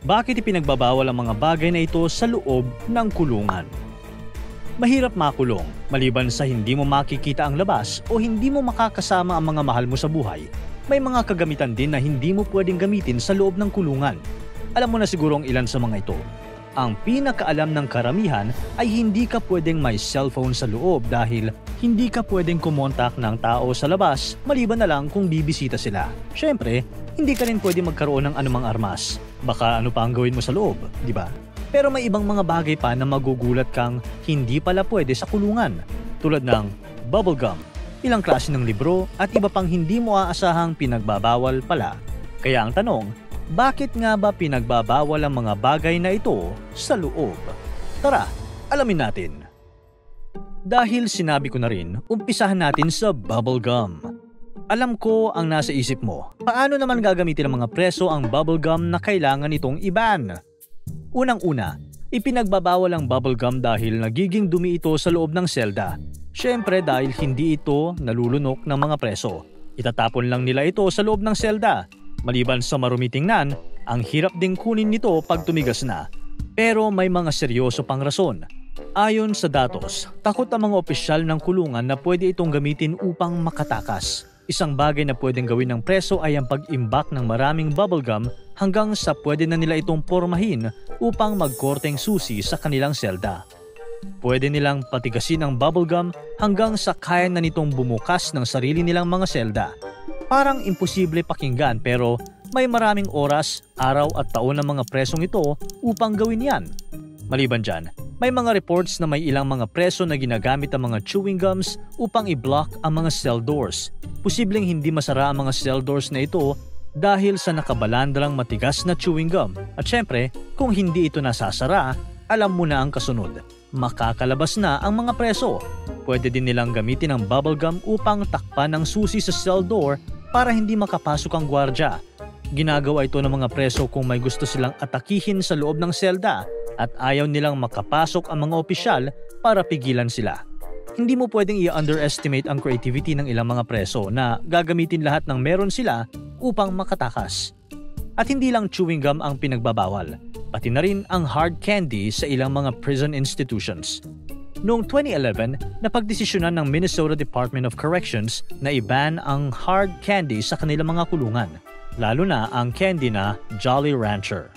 Bakit ipinagbabawal ang mga bagay na ito sa loob ng kulungan? Mahirap makulong maliban sa hindi mo makikita ang labas o hindi mo makakasama ang mga mahal mo sa buhay. May mga kagamitan din na hindi mo pwedeng gamitin sa loob ng kulungan. Alam mo na siguro ang ilan sa mga ito. Ang pinakaalam ng karamihan ay hindi ka pwedeng may cellphone sa loob dahil hindi ka pwedeng kumontak ng tao sa labas maliban na lang kung bibisita sila. Syempre, hindi ka rin pwedeng magkaroon ng anumang armas. Baka ano pa ang gawin mo sa loob, di ba? Pero may ibang mga bagay pa na magugulat kang hindi pala pwede sa kulungan. Tulad ng bubblegum, ilang klase ng libro at iba pang hindi mo aasahang pinagbabawal pala. Kaya ang tanong, bakit nga ba pinagbabawal ang mga bagay na ito sa loob? Tara, alamin natin. Dahil sinabi ko na rin, umpisahan natin sa bubblegum. Alam ko ang nasa isip mo, paano naman gagamitin ng mga preso ang bubblegum na kailangan itong i-ban? Unang-una, ipinagbabawal ang bubblegum dahil nagiging dumi ito sa loob ng selda. Siyempre dahil hindi ito nalulunok ng mga preso. Itatapon lang nila ito sa loob ng selda. Maliban sa marumi tingnan, ang hirap ding kunin nito pag tumigas na. Pero may mga seryoso pang rason. Ayon sa datos, takot ang mga opisyal ng kulungan na pwede itong gamitin upang makatakas. Isang bagay na pwedeng gawin ng preso ay ang pag-imbak ng maraming bubblegum hanggang sa pwede na nila itong pormahin upang magkorteng susi sa kanilang selda. Pwede nilang patigasin ang bubblegum hanggang sa kaya na nitong bumukas ng sarili nilang mga selda. Parang imposible pakinggan pero may maraming oras, araw at taon ng mga presong ito upang gawin yan. Maliban dyan, may mga reports na may ilang mga preso na ginagamit ang mga chewing gums upang i-block ang mga cell doors. Posibleng hindi masara ang mga cell doors na ito dahil sa nakabalandrang matigas na chewing gum. At syempre, kung hindi ito nasasara, alam mo na ang kasunod. Makakalabas na ang mga preso. Pwede din nilang gamitin ang bubblegum upang takpan ang susi sa cell door para hindi makapasok ang gwardya. Ginagawa ito ng mga preso kung may gusto silang atakihin sa loob ng selda at ayaw nilang makapasok ang mga opisyal para pigilan sila. Hindi mo pwedeng i-underestimate ang creativity ng ilang mga preso na gagamitin lahat ng meron sila upang makatakas. At hindi lang chewing gum ang pinagbabawal, pati na rin ang hard candy sa ilang mga prison institutions. Noong 2011, napagdesisyonan ng Minnesota Department of Corrections na i-ban ang hard candy sa kanilang mga kulungan, lalo na ang candy na Jolly Rancher.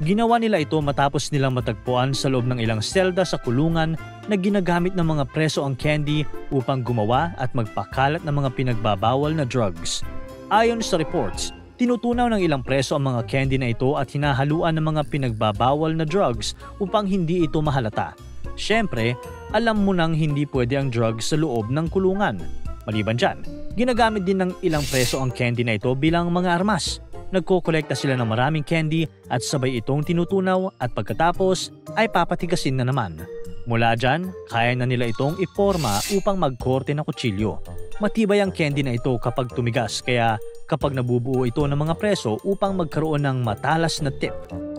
Ginawa nila ito matapos nilang matagpuan sa loob ng ilang selda sa kulungan na ginagamit ng mga preso ang candy upang gumawa at magpakalat ng mga pinagbabawal na drugs. Ayon sa reports, tinutunaw ng ilang preso ang mga candy na ito at hinahaluan ng mga pinagbabawal na drugs upang hindi ito mahalata. Siyempre, alam mo nang hindi pwede ang drugs sa loob ng kulungan. Maliban dyan, ginagamit din ng ilang preso ang candy na ito bilang mga armas. Nagkokolekta sila ng maraming candy at sabay itong tinutunaw at pagkatapos ay papatigasin na naman. Mula dyan, kaya na nila itong iporma upang magkorte ng kutsilyo. Matibay ang candy na ito kapag tumigas kaya kapag nabubuo ito ng mga preso upang magkaroon ng matalas na tip,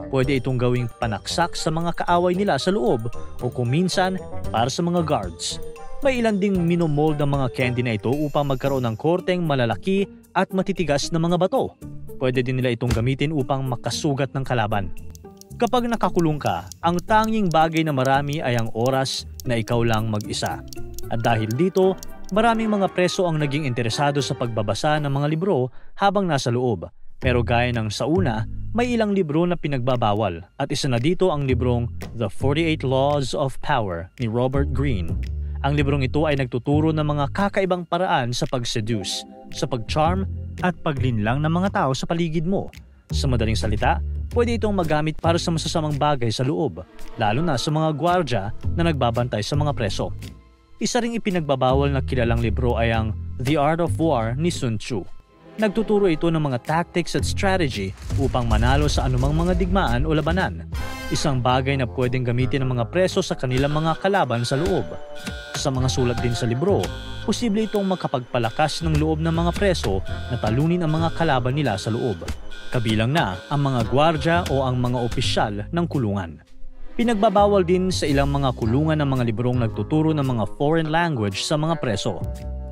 pwede itong gawing panaksak sa mga kaaway nila sa loob o kung minsan para sa mga guards. May ilan ding minomold ng mga candy na ito upang magkaroon ng korteng malalaki at matitigas na mga bato. Pwede din nila itong gamitin upang makasugat ng kalaban. Kapag nakakulong ka, ang tanging bagay na marami ay ang oras na ikaw lang mag-isa. At dahil dito, maraming mga preso ang naging interesado sa pagbabasa ng mga libro habang nasa loob. Pero gaya ng sa una, may ilang libro na pinagbabawal at isa na dito ang librong The 48 Laws of Power ni Robert Greene. Ang librong ito ay nagtuturo ng mga kakaibang paraan sa pag-seduce, sa pag-charm at paglinlang ng mga tao sa paligid mo. Sa madaling salita, pwede itong magamit para sa masasamang bagay sa loob, lalo na sa mga gwardya na nagbabantay sa mga preso. Isa ring ipinagbabawal na kilalang libro ay ang The Art of War ni Sun Tzu. Nagtuturo ito ng mga tactics at strategy upang manalo sa anumang mga digmaan o labanan. Isang bagay na pwedeng gamitin ng mga preso sa kanilang mga kalaban sa loob. Sa mga sulat din sa libro, posible itong makapagpalakas ng loob ng mga preso na talunin ang mga kalaban nila sa loob. Kabilang na ang mga gwardya o ang mga opisyal ng kulungan. Pinagbabawal din sa ilang mga kulungan ng mga librong nagtuturo ng mga foreign language sa mga preso.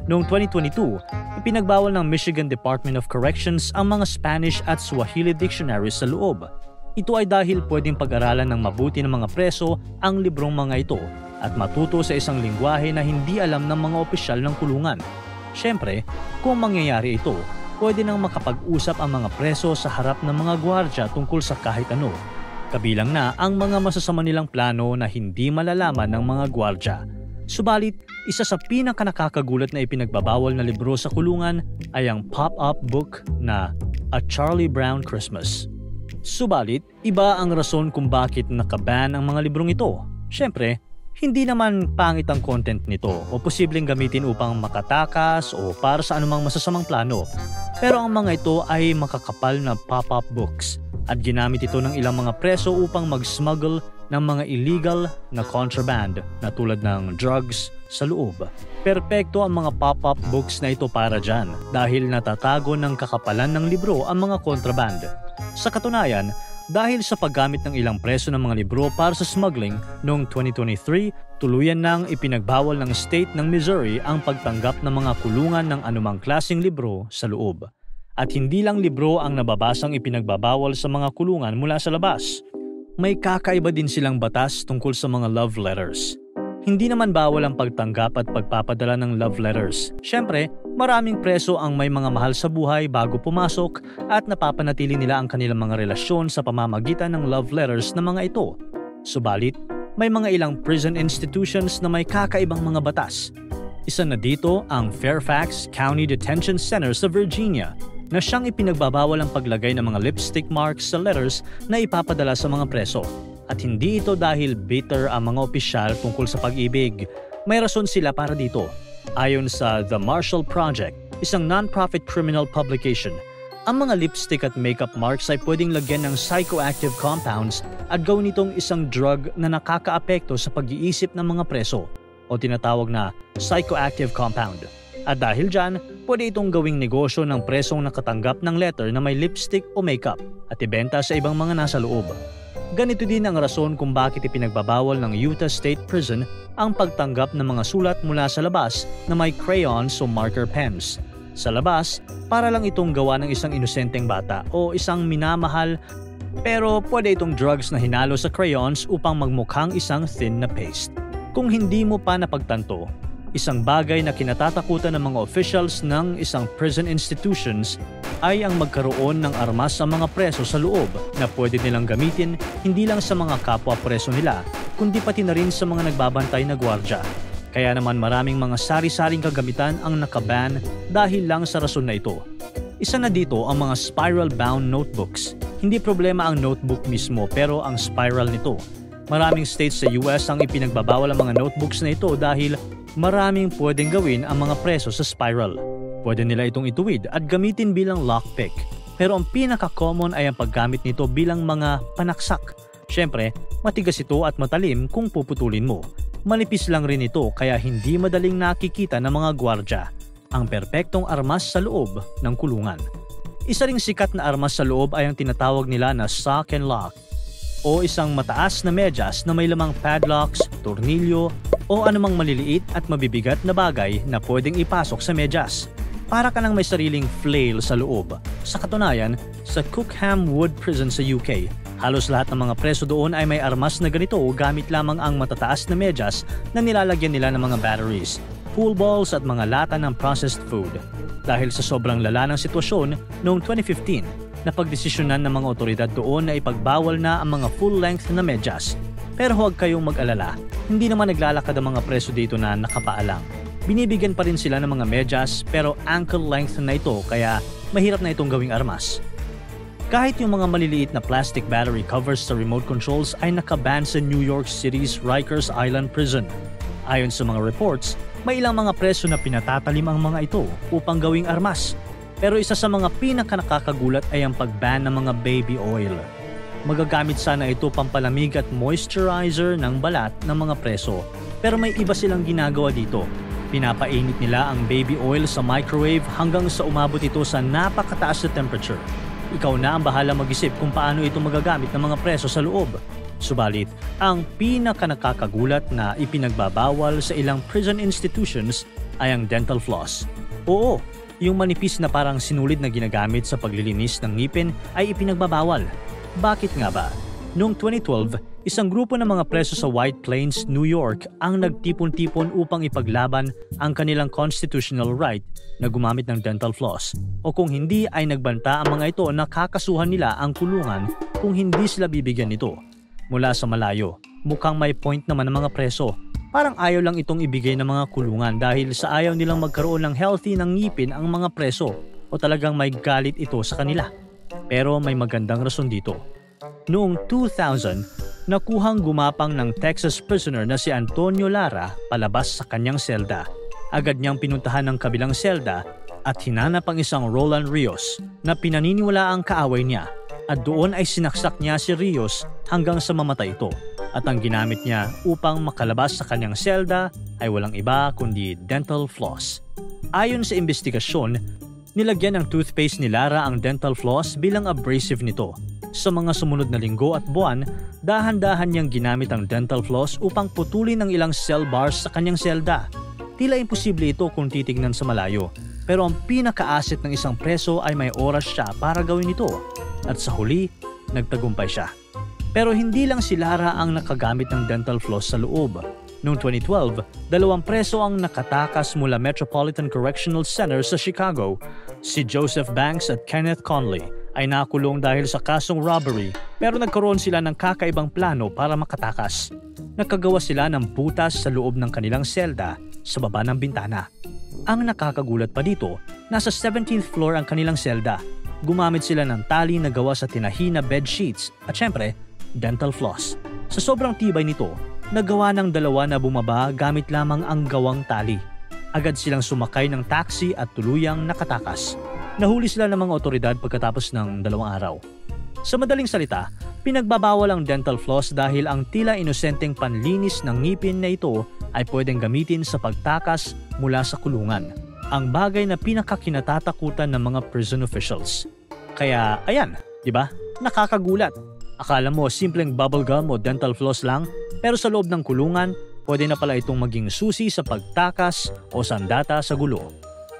Noong 2022, ipinagbawal ng Michigan Department of Corrections ang mga Spanish at Swahili dictionaries sa loob. Ito ay dahil pwedeng pag-aralan ng mabuti ng mga preso ang librong mga ito at matuto sa isang lingwahe na hindi alam ng mga opisyal ng kulungan. Siyempre, kung mangyayari ito, pwede nang makapag-usap ang mga preso sa harap ng mga gwardya tungkol sa kahit ano. Kabilang na ang mga masasama nilang plano na hindi malalaman ng mga gwardya. Subalit, isa sa pinaka-nakakagulat na ipinagbabawal na libro sa kulungan ay ang pop-up book na A Charlie Brown Christmas. Subalit, iba ang rason kung bakit nakaban ang mga librong ito. Siyempre, hindi naman pangit ang content nito o posibleng gamitin upang makatakas o para sa anumang masasamang plano. Pero ang mga ito ay makakapal na pop-up books at ginamit ito ng ilang mga preso upang mag-smuggle ng mga illegal na contraband na tulad ng drugs sa loob. Perpekto ang mga pop-up books na ito para dyan dahil natatago ng kakapalan ng libro ang mga contraband. Sa katunayan, dahil sa paggamit ng ilang preso ng mga libro para sa smuggling noong 2023, tuluyan nang ipinagbawal ng state ng Missouri ang pagtanggap ng mga kulungan ng anumang klaseng libro sa loob. At hindi lang libro ang nababasang ipinagbabawal sa mga kulungan mula sa labas. May kakaiba din silang batas tungkol sa mga love letters. Hindi naman bawal ang pagtanggap at pagpapadala ng love letters. Siyempre, maraming preso ang may mga mahal sa buhay bago pumasok at napapanatili nila ang kanilang mga relasyon sa pamamagitan ng love letters na mga ito. Subalit, may mga ilang prison institutions na may kakaibang mga batas. Isa na dito ang Fairfax County Detention Center sa Virginia na siyang ipinagbabawal ang paglagay ng mga lipstick marks sa letters na ipapadala sa mga preso. At hindi ito dahil bitter ang mga opisyal tungkol sa pag-ibig. May rason sila para dito. Ayon sa The Marshall Project, isang non-profit criminal publication, ang mga lipstick at makeup marks ay pwedeng lagyan ng psychoactive compounds at gawin itong isang drug na nakakaapekto sa pag-iisip ng mga preso o tinatawag na psychoactive compound. At dahil dyan, pwede itong gawing negosyo ng presong nakatanggap ng letter na may lipstick o makeup at ibenta sa ibang mga nasa loob. Ganito din ang rason kung bakit ipinagbabawal ng Utah State Prison ang pagtanggap ng mga sulat mula sa labas na may crayons o marker pens. Sa labas, para lang itong gawa ng isang inosenteng bata o isang minamahal, pero pwede itong drugs na hinalo sa crayons upang magmukhang isang thin na paste. Kung hindi mo pa napagtanto, isang bagay na kinatatakutan ng mga officials ng isang prison institutions ay ang magkaroon ng armas sa mga preso sa loob na pwede nilang gamitin hindi lang sa mga kapwa preso nila, kundi pati na rin sa mga nagbabantay na gwardya. Kaya naman maraming mga sari-saring kagamitan ang nakaban dahil lang sa rason na ito. Isa na dito ang mga spiral-bound notebooks. Hindi problema ang notebook mismo pero ang spiral nito. Maraming states sa US ang ipinagbabawal ang mga notebooks na ito dahil maraming pwedeng gawin ang mga preso sa spiral. Pwede nila itong ituwid at gamitin bilang lockpick. Pero ang pinaka-common ay ang paggamit nito bilang mga panaksak. Siyempre, matigas ito at matalim kung puputulin mo. Manipis lang rin ito kaya hindi madaling nakikita ng mga gwardya. Ang perpektong armas sa loob ng kulungan. Isa ring sikat na armas sa loob ay ang tinatawag nila na sock and lock o isang mataas na medyas na may lamang padlocks, tornilyo o anumang maliliit at mabibigat na bagay na pwedeng ipasok sa medyas. Para ka nang may sariling flail sa loob. Sa katunayan, sa Cookham Wood Prison sa UK, halos lahat ng mga preso doon ay may armas na ganito gamit lamang ang matataas na medyas na nilalagyan nila ng mga batteries, pool balls at mga lata ng processed food. Dahil sa sobrang lala ng sitwasyon, noong 2015, napagdesisyonan ng mga otoridad doon na ipagbawal na ang mga full-length na medyas. Pero huwag kayong mag-alala, hindi naman naglalakad ang mga preso dito na nakapaalang. Binibigyan pa rin sila ng mga medyas pero ankle length na ito kaya mahirap na itong gawing armas. Kahit yung mga maliliit na plastic battery covers sa remote controls ay nakaban sa New York City's Rikers Island Prison. Ayon sa mga reports, may ilang mga preso na pinatatalim ang mga ito upang gawing armas. Pero isa sa mga pinaka-nakakagulat ay ang pag-ban ng mga baby oil. Magagamit sana ito pampalamig at moisturizer ng balat ng mga preso. Pero may iba silang ginagawa dito. Pinapainit nila ang baby oil sa microwave hanggang sa umabot ito sa napakataas na temperature. Ikaw na ang bahala mag-isip kung paano ito magagamit ng mga preso sa loob. Subalit, ang pinaka-nakakagulat na ipinagbabawal sa ilang prison institutions ay ang dental floss. Oo, yung manipis na parang sinulid na ginagamit sa paglilinis ng ngipin ay ipinagbabawal. Bakit nga ba? Noong 2012, isang grupo ng mga preso sa White Plains, New York ang nagtipon-tipon upang ipaglaban ang kanilang constitutional right na gumamit ng dental floss. O kung hindi ay nagbanta ang mga ito na kakasuhan nila ang kulungan kung hindi sila bibigyan nito. Mula sa malayo, mukhang may point naman ang mga preso. Parang ayaw lang itong ibigay ng mga kulungan dahil sa ayaw nilang magkaroon ng healthy ng ngipin ang mga preso o talagang may galit ito sa kanila. Pero may magandang rason dito. Noong 2000, nakuhang gumapang ng Texas prisoner na si Antonio Lara palabas sa kanyang selda. Agad niyang pinuntahan ng kabilang selda at hinanap ang isang Roland Rios na pinaniniwala ang kaaway niya at doon ay sinaksak niya si Rios hanggang sa mamatay ito. At ang ginamit niya upang makalabas sa kanyang selda ay walang iba kundi dental floss. Ayon sa investigasyon, nilagyan ng toothpaste ni Lara ang dental floss bilang abrasive nito. Sa mga sumunod na linggo at buwan, dahan-dahan niyang ginamit ang dental floss upang putulin ang ilang cell bars sa kanyang selda. Tila imposible ito kung titignan sa malayo, pero ang pinaka-asset ng isang preso ay may oras siya para gawin ito. At sa huli, nagtagumpay siya. Pero hindi lang si Lara ang nakagamit ng dental floss sa loob. Noong 2012, 2 preso ang nakatakas mula Metropolitan Correctional Center sa Chicago. Si Joseph Banks at Kenneth Conley ay nakulong dahil sa kasong robbery pero nagkaroon sila ng kakaibang plano para makatakas. Nagkagawa sila ng butas sa loob ng kanilang selda sa baba ng bintana. Ang nakakagulat pa dito, nasa 17th floor ang kanilang selda. Gumamit sila ng tali na gawa sa tinahi na bed sheets at syempre, dental floss. Sa sobrang tibay nito, nagawa ng 2 na bumaba gamit lamang ang gawang tali. Agad silang sumakay ng taxi at tuluyang nakatakas. Nahuli sila ng mga otoridad pagkatapos ng 2 araw. Sa madaling salita, pinagbabawal ang dental floss dahil ang tila inosenteng panlinis ng ngipin na ito ay pwedeng gamitin sa pagtakas mula sa kulungan. Ang bagay na pinakakinatatakutan ng mga prison officials. Kaya ayan, di ba? Nakakagulat. Akala mo simpleng bubblegum o dental floss lang, pero sa loob ng kulungan, pwede na pala itong maging susi sa pagtakas o sandata sa gulo.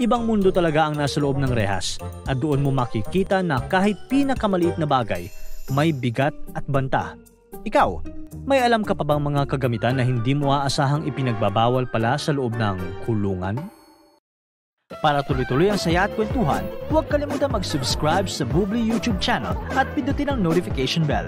Ibang mundo talaga ang nasa loob ng rehas at doon mo makikita na kahit pinakamaliit na bagay, may bigat at banta. Ikaw, may alam ka pa bang mga kagamitan na hindi mo aasahang ipinagbabawal pala sa loob ng kulungan? Para tuloy-tuloy ang saya at kwentuhan, huwag kalimutan mag-subscribe sa Bubbly YouTube channel at pindutin ang notification bell.